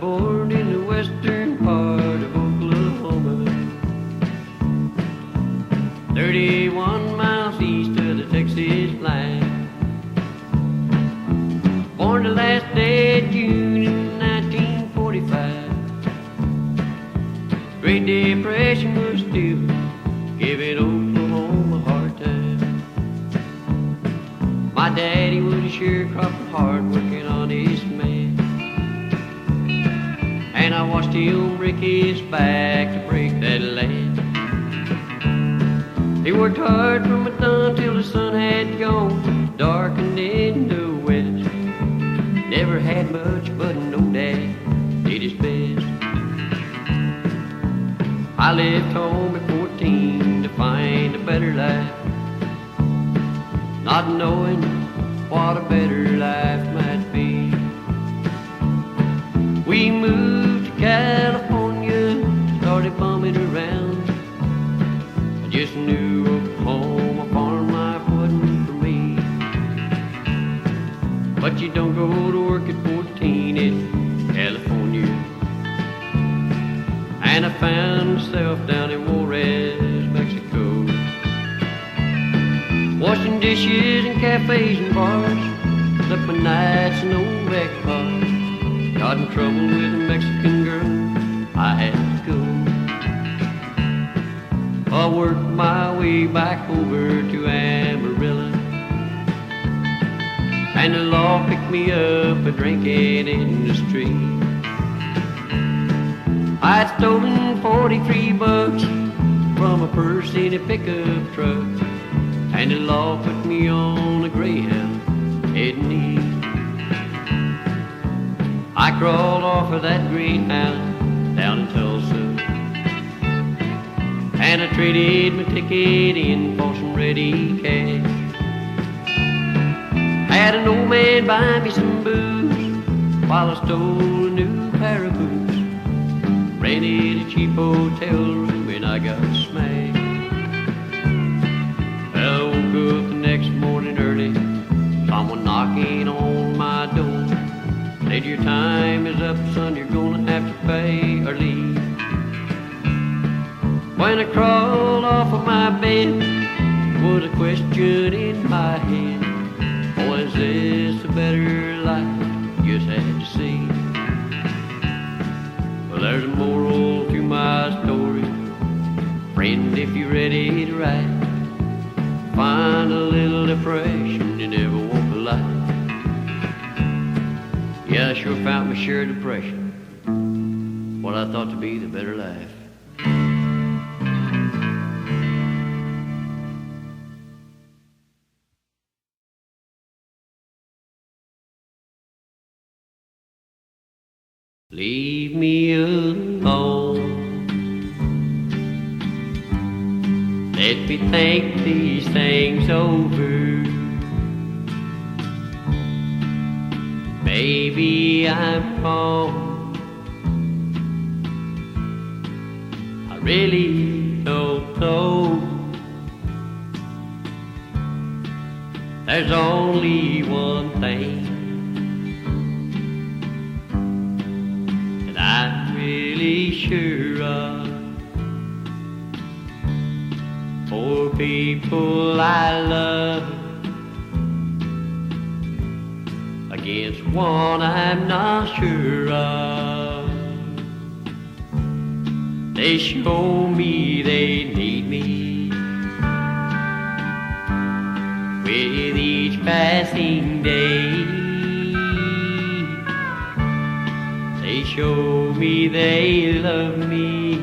born in the western part of Oklahoma, 31 miles east of the Texas line. Born the last day of June in 1945. Great Depression was still giving Oklahoma a hard time. My daddy was a sharecropper, hard working, honest man, and I watched him break his back to break that land. He worked hard from dawn till the sun had gone, darkened in the west. Never had much, but no dad did his best. I left home at 14 to find a better life, not knowing what a better life might be. We moved to California, started bumming around. I just knew Oklahoma farm life wasn't for me. But you don't go to work at 14 in California. And I found myself down in Juarez, Mexico, washing dishes in cafes and bars, slept my nights in old back cars. Got in trouble with a Mexican girl, I had to go. I worked my way back over to Amarillo, and the law picked me up a drinking in the street. I'd stolen 43 bucks from a purse in a pickup truck, and the law put me on a Greyhound heading east. I crawled off of that Greyhound down in Tulsa, and I traded my ticket in for some ready cash. Had an old man buy me some booze while I stole a new pair of boots. Rented a cheap hotel room and I got smashed. Well, I woke up the next morning early, someone knocking on my door. Said, your time is up, son, you're gonna have to pay or leave. When I crawled off of my bed, was a question in my head. Oh, is this a better life? Just had to see. Well, there's a moral to my story, friend, if you're ready to ride. Find a little depression, you never walk a life. Yeah, I sure found my share of depression, what I thought to be the better life. Leave me alone. Let me think these things over. Maybe I'm wrong, I really don't know. There's only one thing that I'm really sure of. For people I love, against one I'm not sure of. They show me they need me with each passing day. They show me they love me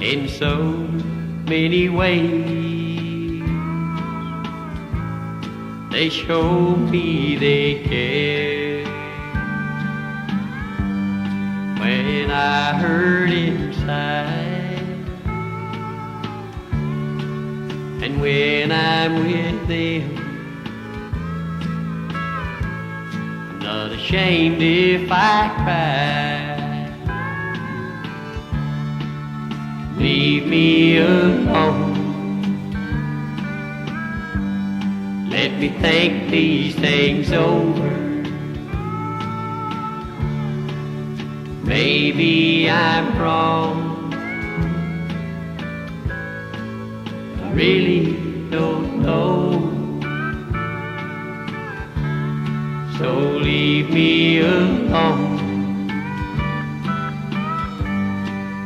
in so many ways. They show me they care when I hurt inside, and when I'm with them, I'm not ashamed if I cry. Leave me alone. Let me think these things over. Maybe I'm wrong, I really don't know. So leave me alone.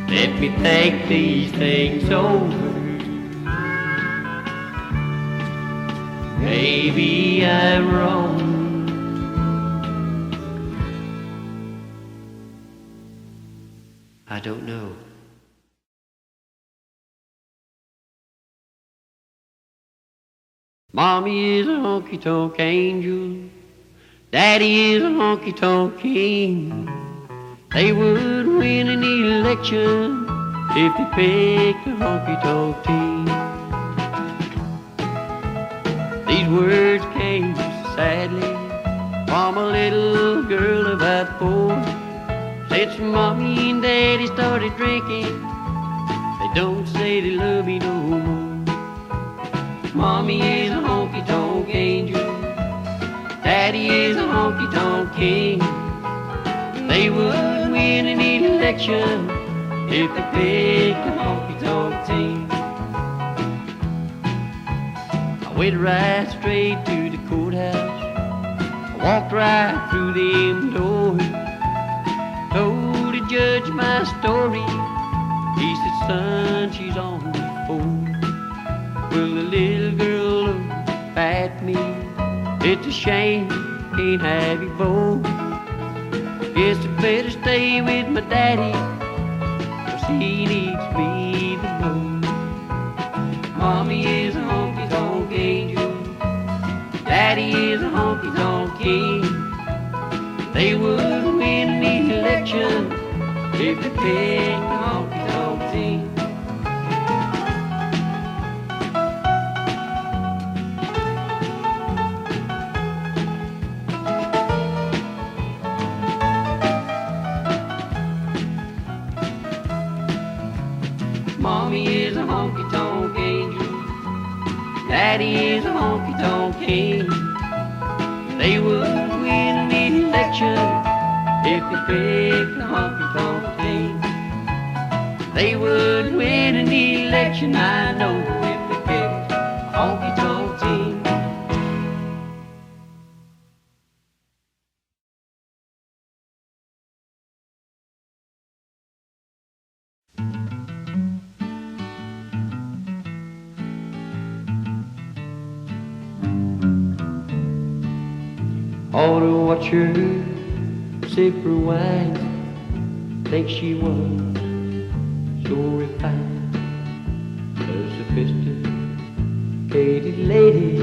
Let me think these things over. Maybe I'm wrong. I don't know. Mommy is a honky-tonk angel. Daddy is a honky-tonk king. They would win an election if they picked a honky-tonk team. These words came sadly from a little girl about 4. Since Mommy and Daddy started drinking, they don't say they love me no more. Mommy is a honky-tonk angel. Daddy is a honky-tonk king. They would win an election if they picked a honky-tonk team. I went right straight to the courthouse. I walked right through them doors. Told the judge my story. He said, son, she's only 4. Well, the little girl looked at me. It's a shame, can't have you both. Guess I better stay with my daddy, 'cause he needs me the most. Mommy is a honky-tonk angel. Daddy is a honky-tonk king. They would win an election if they picked a honky-tonk team. Mommy is a honky-tonk angel. Daddy is a honky-tonk king. They would win an election if they picked a honky-tonk team. They would win an election, I know, if they picked a honky-tonk team. Ought to watch her sip her wine. Think she was so refined, a sophisticated lady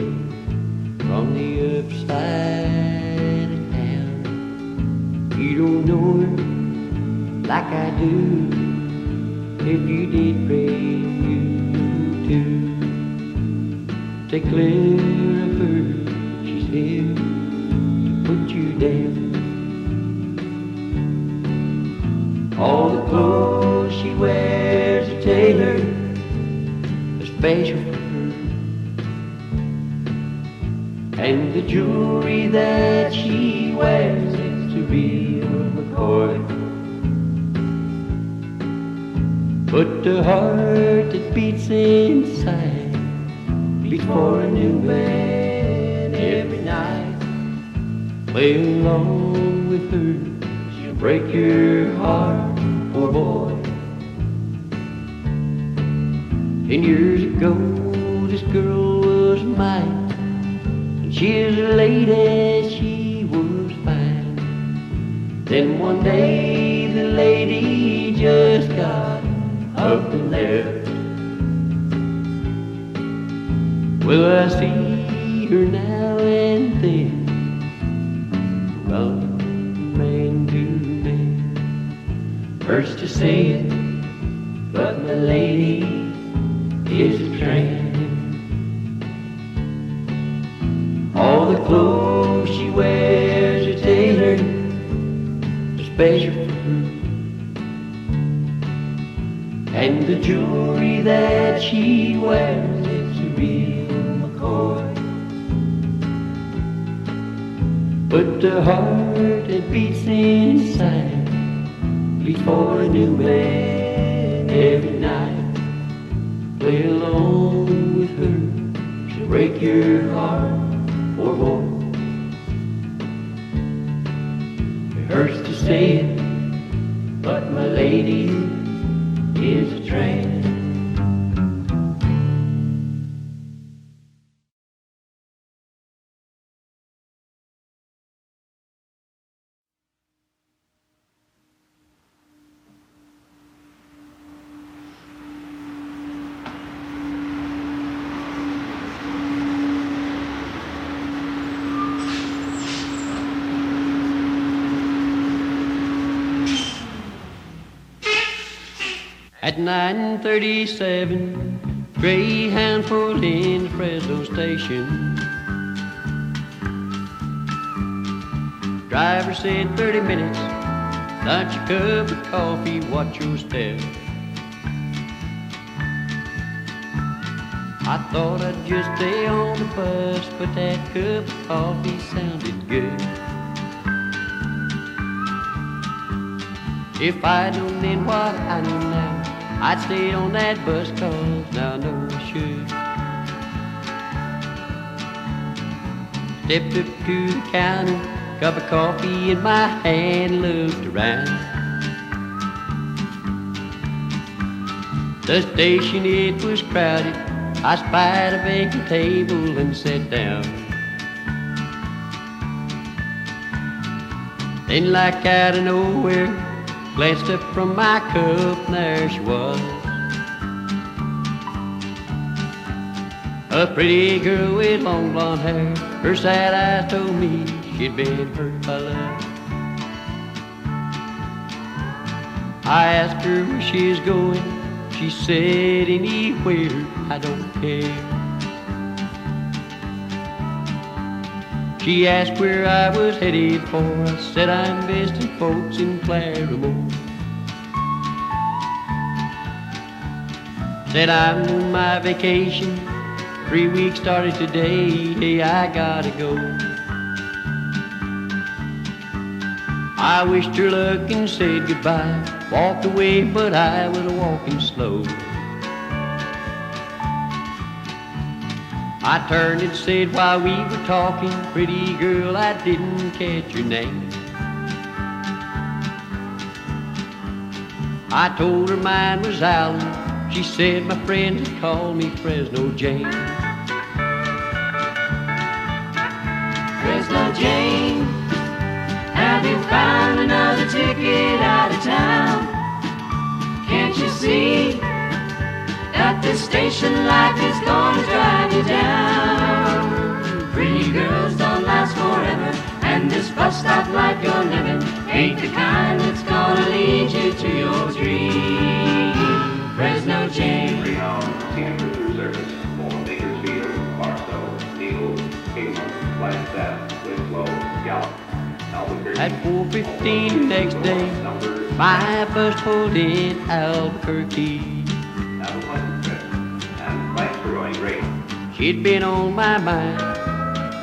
from the upside of town. You don't know her like I do. If you did, pray you too. Take clear of her, she's here to put you down. All the clothes she wears are tailored, they're special for her. And the jewelry that she wears is a real McCoy. But the heart that beats inside beats for a new man every night. Play along with her, she'll break your heart, poor boy. 10 years ago, this girl was mine, and she is a lady, she was fine. Then one day, the lady just got up and left. Well, I see her now and then, from man to man. First to say it, but my lady is a tramp. All the clothes she wears are tailored, they're special for her. And the jewelry that she wears, it's a real McCoy. But the heart that beats inside plead for a new man every night. Play along with her, she'll break your heart or more. It hurts to say it, but my lady is a tramp. At 9:37, Greyhound pulled into Fresno Station. Driver said 30 minutes, lunch, a cup of coffee, watch your step. I thought I'd just stay on the bus, but that cup of coffee sounded good. If I'd known then what I know now, I'd stay on that bus, 'cause now I know I should. Stepped up to the counter, cup of coffee in my hand, looked around. The station, it was crowded. I spied a vacant table and sat down. Then like out of nowhere, glanced up from my cup, and there she was. A pretty girl with long blonde hair. Her sad eyes told me she'd been hurt by love. I asked her where she was going. She said, anywhere, I don't care. She asked where I was headed for. I said I'm visiting folks in Claremore. Said I'm on my vacation, 3 weeks started today. Hey, I gotta go. I wished her luck and said goodbye. Walked away, but I was walking slow. I turned and said while we were talking, pretty girl, I didn't catch your name. I told her mine was Alan. She said my friends had called me Fresno Jane. Fresno Jane, have you found another ticket out of town? Can't you see that this station life is gonna drive you down? Pretty girls don't last forever, and this bus stop life you're living ain't the kind that's gonna lead you to your dream. Fresno Jane. Renowned cruiser service for Bakersfield, Barstow, Needle, Kingman, Flagstaff, Winslow, Gallup, Albuquerque. At 4:15 the next day, my bus pulled in Albuquerque. Have a pleasant trip, and thanks for going great. She'd been on my mind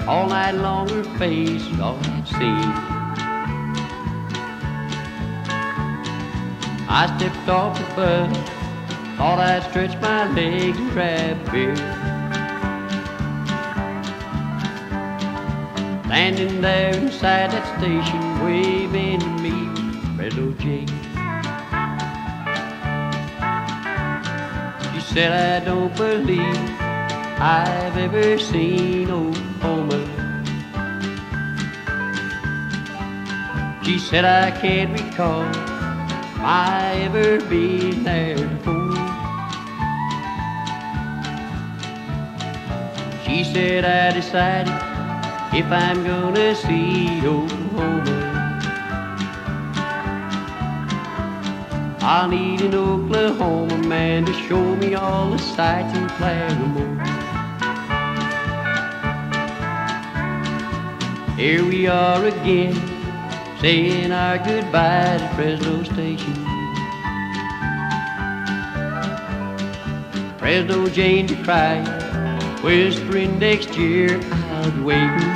all night long, her face was all I'd seen. I stepped off the bus, thought I'd stretch my legs and grab a beer. Standing there inside that station, waving to me, Fresno Jane. She said, I don't believe I've ever seen Oklahoma. She said, I can't recall I ever been there before. She said, I decided if I'm gonna see Oklahoma, I'll need an Oklahoma man to show me all the sights in Claremore. Here we are again, saying our goodbye to Fresno Station. Fresno Jane to cry, whispering next year I'll be waiting.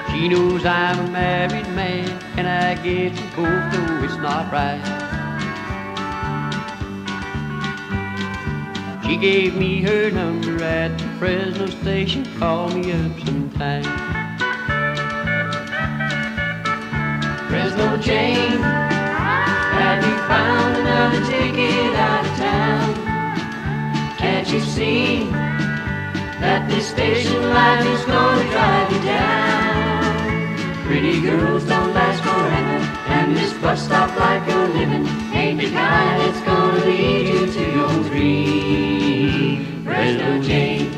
She She knows I'm a married man, and I guess we both know it's not right. She gave me her number at the Fresno station, call me up sometime. Fresno Jane, have you found another ticket out of town? Can't you see that this station life is gonna drive you down? Pretty girls don't last forever, and this bus stop life you're living ain't the kind that's gonna lead you to your dream. Fresno Jane.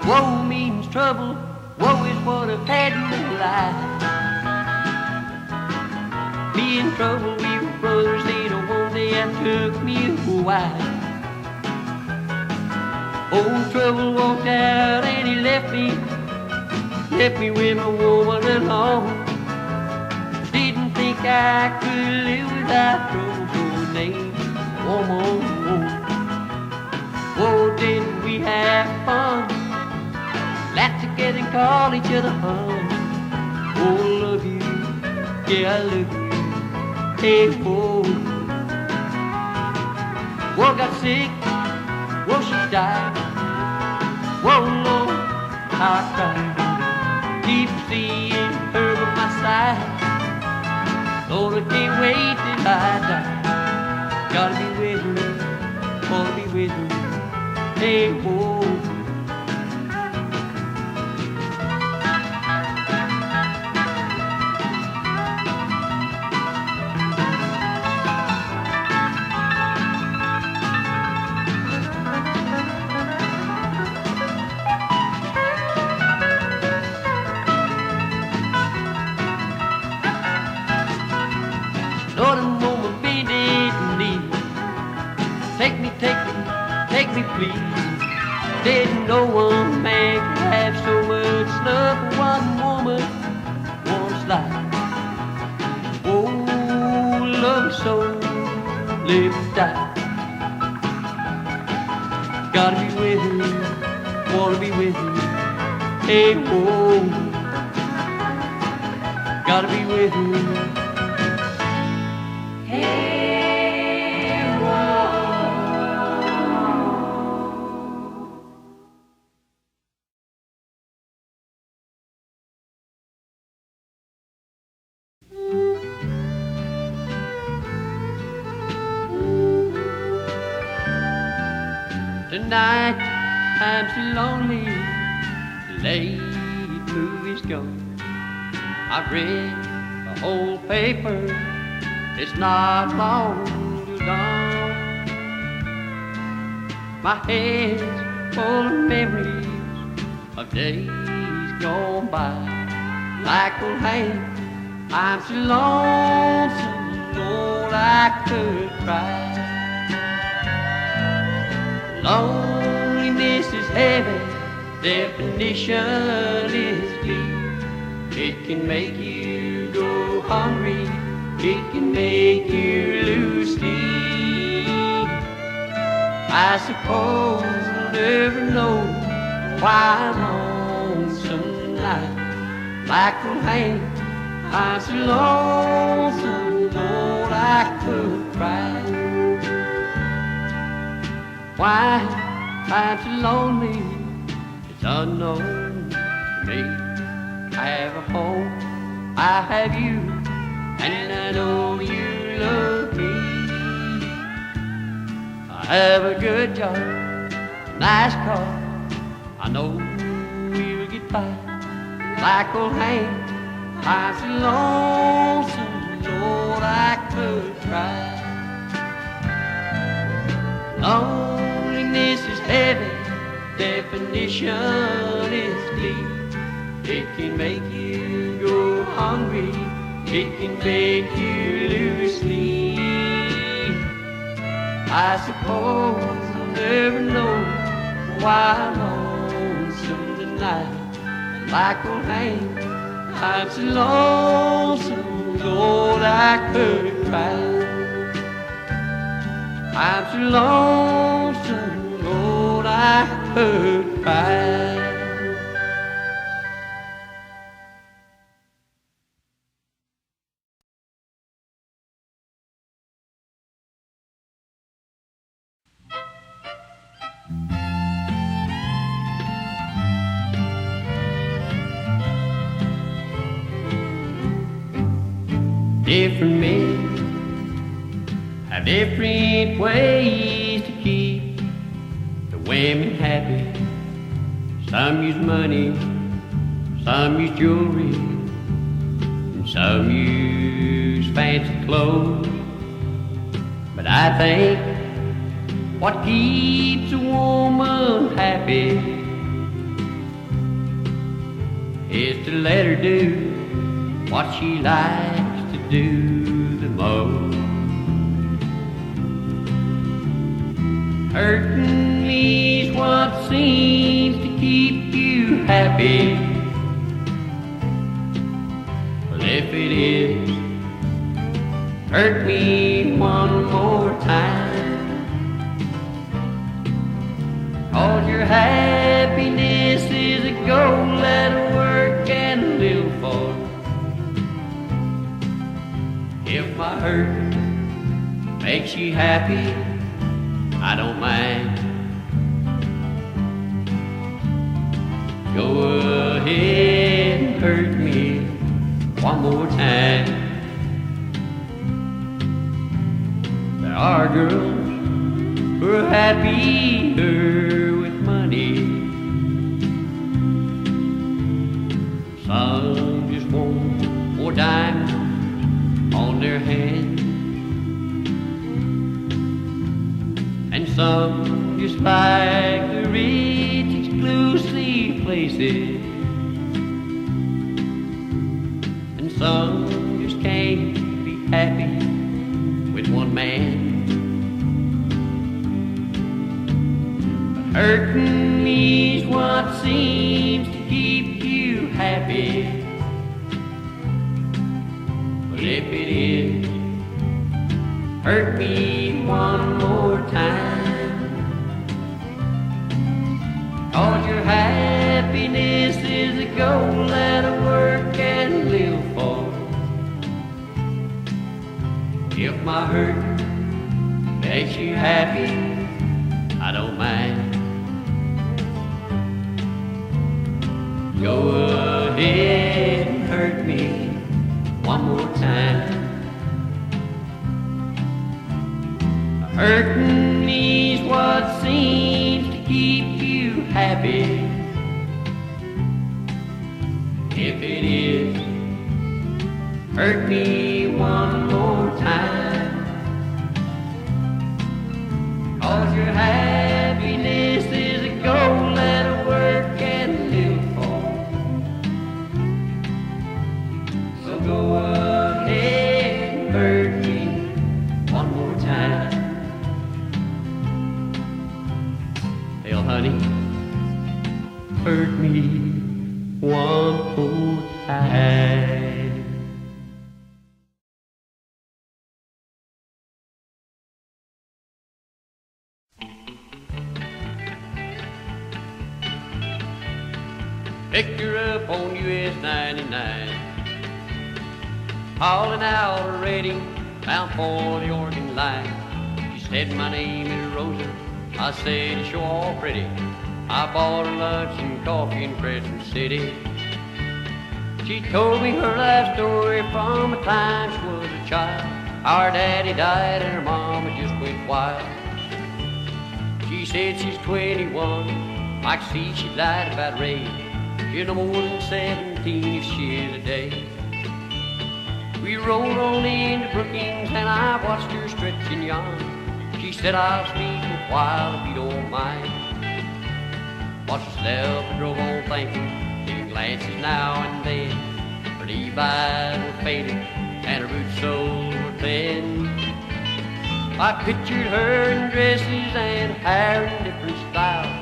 Woe means trouble, woe is what I've had in my life. Me and trouble, we were brothers, then one day I took me a wife. Old trouble walked out and he left me with my woman alone. Didn't think I could live without trouble, so name woman. Whoa, didn't we have fun? Laugh together and call each other home. Oh, I love you, yeah, I love you. Hey, whoa. Whoa, got sick, whoa, she died. Whoa, Lord, how I cried. Keep seeing her by my side. Lord, I can't wait till I die. Gotta be with her, wanna be with her. Hey, whoa. Lord, I'm on my bended knee. Take me, please. Didn't know one man could have so much love for one woman, one's life. Oh, love is so live or die. Gotta be with her, wanna be with her. Hey, whoa. Gotta be with her. Tonight I'm so lonely, the late movie's gone. I've read the whole paper, it's not long to dawn. My head's full of memories of days gone by. Like old Hank, I'm so lonesome, Lord, I could cry. Loneliness is heavy, definition is deep. It can make you go hungry, it can make you lose sleep. I suppose I'll never know why I'm lonesome tonight. Like old Hank, I'm so lonesome, Lord, I could cry. Why I'm so lonely, it's unknown to me. I have a home, I have you, and I know you love me. I have a good job, nice car, I know we'll get by. Like old Hank, I'm so lonesome, Lord, I could cry. Loneliness is heavy, definition is deep. It can make you go hungry, it can make you lose sleep. I suppose I'll never know why lonesome tonight. Like old Hank, I'm so lonesome, Lord, I could cry. I'm so lonesome, Lord, I could cry. Different men have different ways to keep the women happy. Some use money, some use jewelry, and some use fancy clothes. But I think what keeps a woman happy is to let her do what she likes to do the most. Hurting me's what seems to keep you happy. Well, if it is, hurt me one more time. 'Cause your happiness is a goal that I work and live for. If my hurt makes you happy, I don't mind. Go ahead and hurt me one more time. There are girls who are happier with money. Some just want more diamonds on their hands, and some just like the rich exclusive places, and some just can't be happy with one man. But hurting me's what seems to keep you happy. If it is, hurt me one more time. 'Cause your happiness is a goal that I work and live for. If my hurt makes you happy, I don't mind. Go ahead and hurt me one more time. Hurting me's what seems to keep you happy. If it is, hurt me one more time. 'Cause your happiness is a goal that I work and live for. So go ahead and hurt me one more time. Hell, honey, hurt me one more time. Picked her up on US 99, hauling out a rating bound for the Oregon line. She said, my name is Rosa. I said, you're sure all pretty. I bought her lunch and coffee in Crescent City. She told me her life story from the time she was a child. Our daddy died and her mama just went wild. She said she's 21. I can see she lied about race. She's no more than 17 if she is a day. We rolled on into Brookings and I watched her stretching yon. She said, I'll speak a while if you don't mind. Watched us left and drove on thinking, giving glances now and then. Her Levi's were faded and her boot soles were thin. I pictured her in dresses and hair in different styles.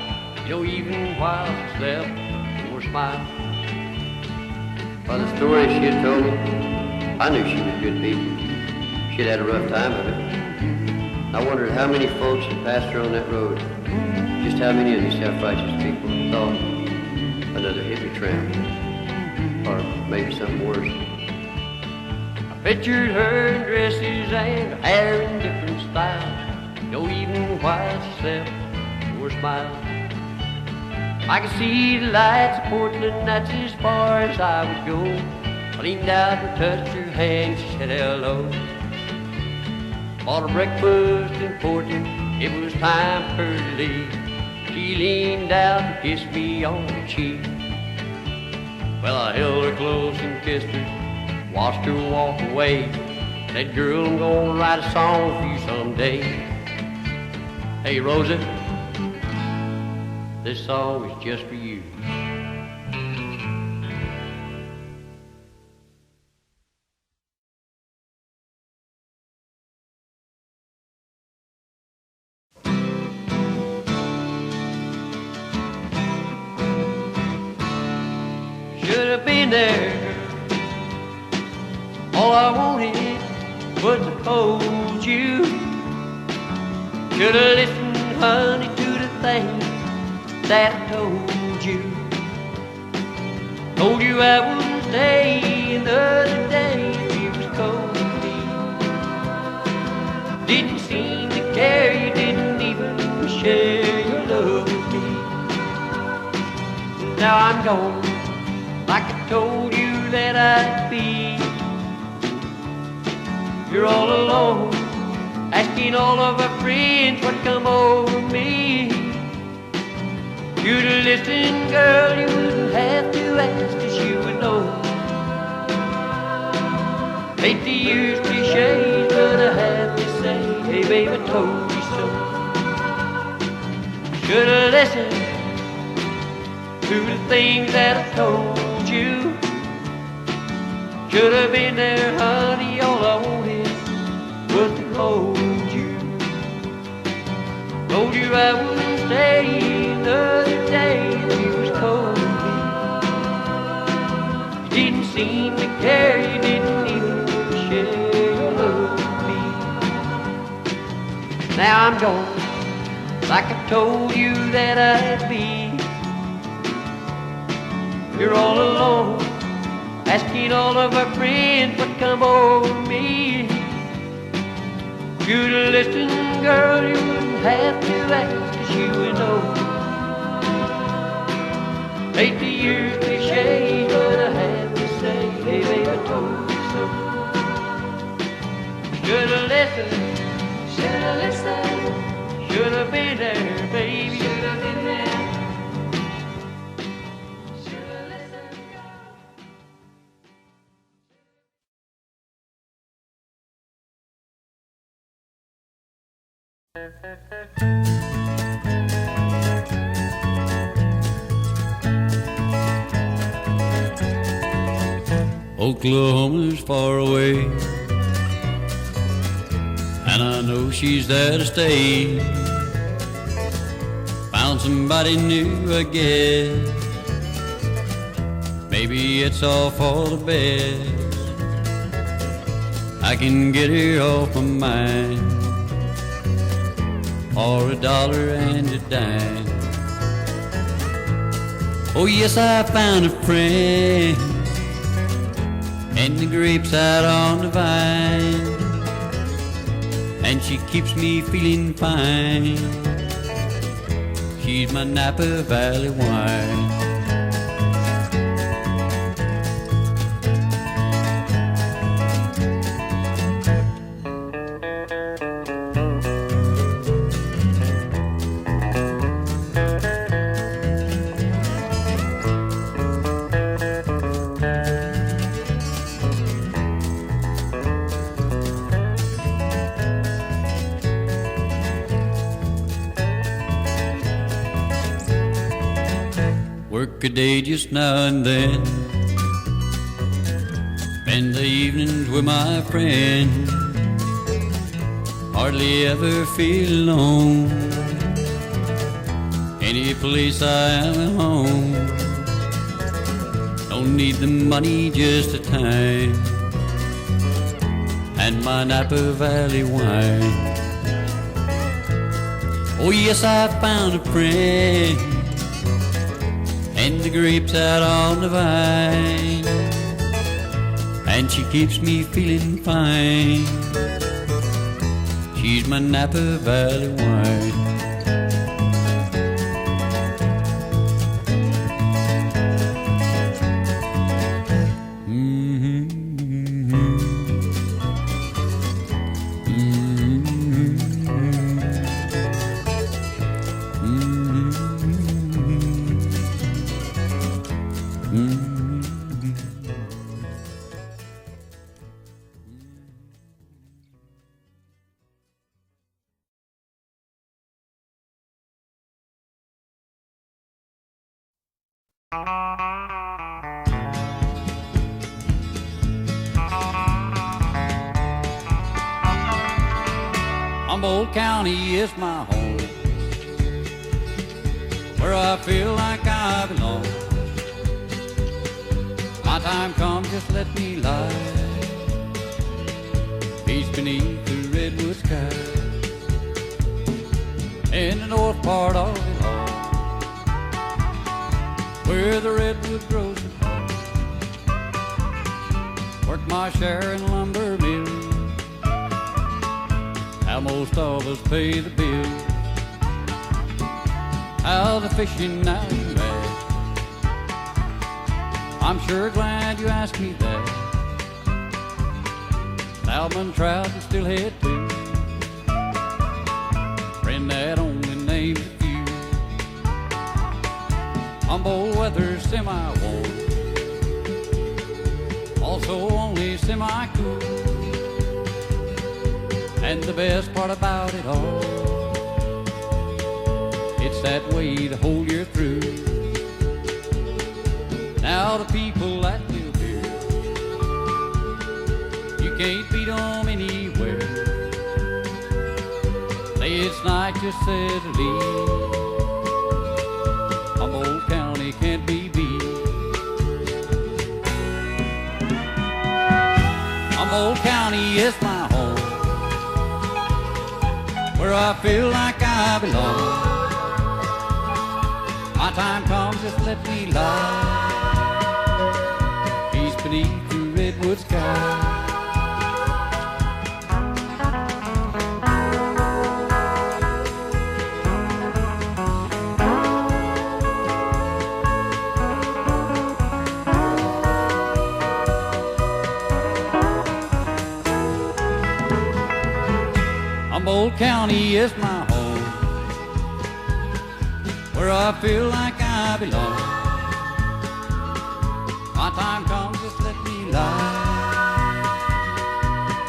You know, even while she slept, or smiled. By the story she had told me, I knew she was good people. She had had a rough time of it. I wondered how many folks had passed her on that road. Just how many of these self-righteous people thought another hippie tramp, or maybe something worse. I pictured her in dresses and her hair in different styles. You know, even while she slept or smiled. I could see the lights of Portland, that's as far as I would go. I leaned out and touched her hand, she said hello. Bought her breakfast in Portland, it was time for her to leave. She leaned out and kissed me on the cheek. Well, I held her close and kissed her, watched her walk away. Said, girl, I'm gonna write a song for you someday. Hey, Rosa, this song is just for you. Should have been there, girl. All I wanted was to hold you. Should have listened, honey, to the things that I told you. Told you I wouldn't stay another day if it was cold to me. Didn't seem to care, you didn't even share your love with me. Now I'm gone, like I told you that I'd be. You're all alone, asking all of our friends what come over me. You'd listen, girl, you wouldn't have to ask, 'cause you would know. Hate to use cliches, but I have to say, hey babe, I told you so. Should've listened to the things that I told you. Should've been there, honey, all I wanted was to hold you. Told you I wouldn't stay another day if it was cold to me. You didn't seem to care, you didn't even share your love with me. Now I'm gone, like I told you that I'd be. You're all alone, asking all of our friends what come over me. You'd listen, girl, you wouldn't have to ask, 'cause you would know. Hate to use cliches, but I have to say, hey babe, I told you so. Should've listened, should've listened, should've been there, baby, should've been there. Should've listened. Oklahoma's far away, and I know she's there to stay. Found somebody new, I guess. Maybe it's all for the best. I can get her off my mind for $1 and a dime. Oh yes, I found a friend, and the grapes out on the vine, and she keeps me feeling fine. She's my Napa Valley wine. Work a day just now and then, spend the evenings with my friend. hardly ever feel alone. Any place I am at home. Don't need the money, just the time and my Napa Valley wine. Oh yes, I found a friend and the grapes out on the vine, and she keeps me feeling fine. She's my Napa Valley wine. Humboldt County is my home, where I feel like I belong. My time comes, just let me lie, peace beneath the redwood sky. In the north part of it all, where the redwood grows apart, work my share in lumber mills. How most of us pay the bills, how the fishing now and back. I'm sure glad you asked me that. Salmon, trout, and steelhead too. Friend, that only names a few. Humboldt weather semi-warm, also only semi-cool. And the best part about it all, it's that way to hold you through. Now the people that live here, you can't beat them anywhere. Say it's not just steadily, Humboldt County can't be beat. Humboldt County is my home, where I feel like I belong. My time comes, just let me lie, peace beneath the redwood sky. Humboldt County is my home, where I feel like I belong. My time comes, just let me lie,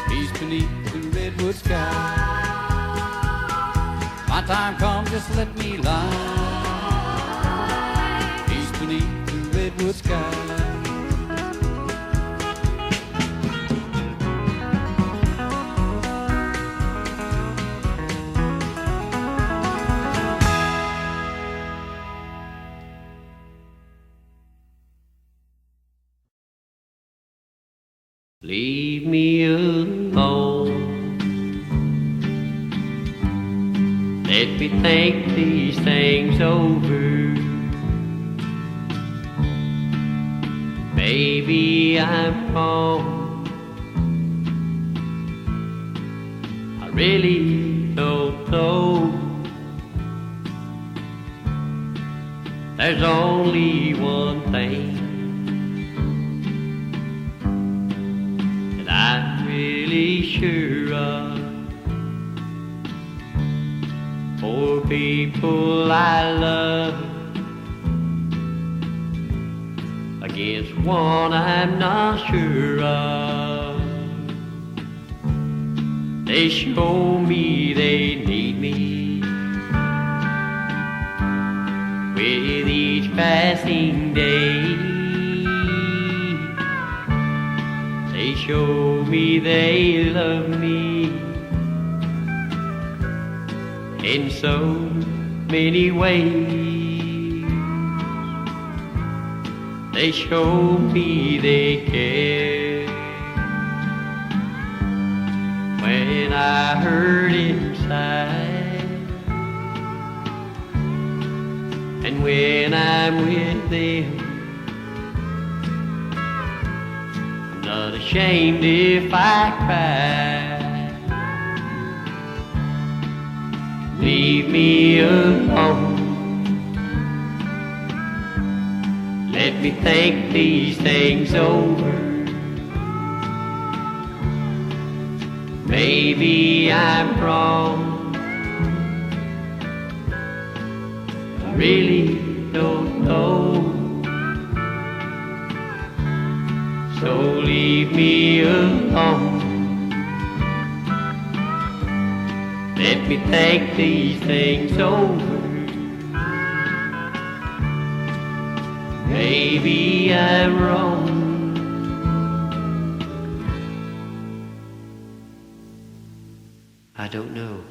peace beneath the redwood sky. My time comes, just let me lie, peace beneath the redwood sky. Leave me alone. Let me think these things over. Maybe I'm wrong. I really don't know. There's only one thing I'm really sure of. For people I love, against one I'm not sure of. They show me they need me with each passing day. They show me they love me in so many ways. They show me they care. When I hurt inside, and when I'm with them, I'm not ashamed if I cry. Leave me alone. Let me think these things over. Maybe I'm wrong. I really don't know. So leave me alone. Let me think these things over. Maybe I'm wrong. I don't know.